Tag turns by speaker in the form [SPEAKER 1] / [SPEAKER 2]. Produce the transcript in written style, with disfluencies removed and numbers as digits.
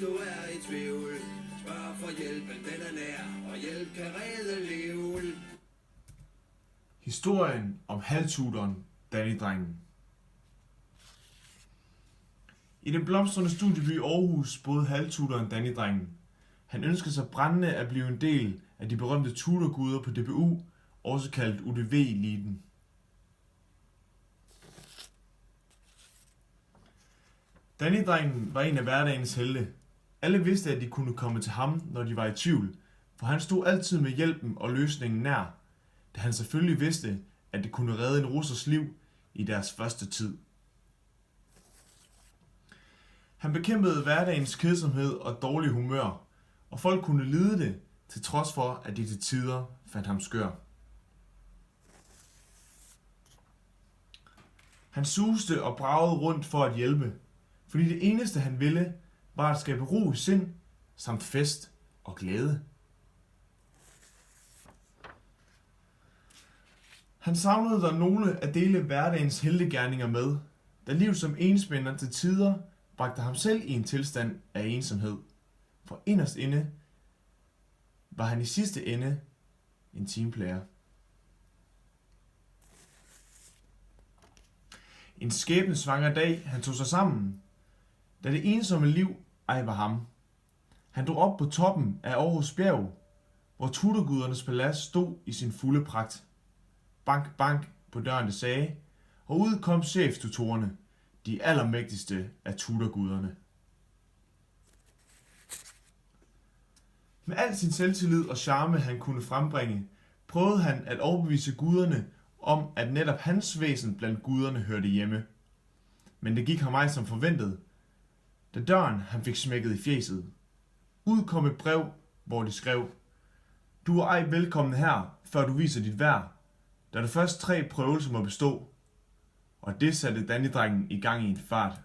[SPEAKER 1] du er i tvivl, spørg for hjælpen, den er nær, og hjælp kan redde liv.
[SPEAKER 2] Historien om halvtuteren Danny-drengen. I den blomstrende studieby Aarhus boede halvtuteren Danny-drengen. Han ønskede sig brændende at blive en del af de berømte tutorguder på DBU, også kaldet UDV-eliten. Danny-drengen var en af hverdagens helte. Alle vidste, at de kunne komme til ham, når de var i tvivl, for han stod altid med hjælpen og løsningen nær, da han selvfølgelig vidste, at det kunne redde en russers liv i deres første tid. Han bekæmpede hverdagens kedsomhed og dårlig humør, og folk kunne lide det, til trods for, at de til tider fandt ham skør. Han suste og bragede rundt for at hjælpe, fordi det eneste han ville, var at skabe ro i sind, samt fest og glæde. Han savnede der nogle at dele hverdagens heltegerninger med, da liv som enspænder til tider bragte ham selv i en tilstand af ensomhed. For inderst inde var han i sidste ende en teamplayer. En skæbnesvanger dag, han tog sig sammen, da det ensomme liv ej var ham. Han drog op på toppen af Aarhus bjerg, hvor tutorgudernes palads stod i sin fulde pragt. Bank, bank på døren det sagde, og ud kom cheftutorerne, de allermægtigste af tutorguderne. Med al sin selvtillid og charme han kunne frembringe, prøvede han at overbevise guderne om, at netop hans væsen blandt guderne hørte hjemme. Men det gik ham ej som forventet, da døren han fik smækket i fjeset. Ud kom et brev, hvor de skrev: "Du er ej velkommen her, før du viser dit værd. Der er det først 3 prøvelser må bestå." Og det satte Danny-drengen i gang i en fart.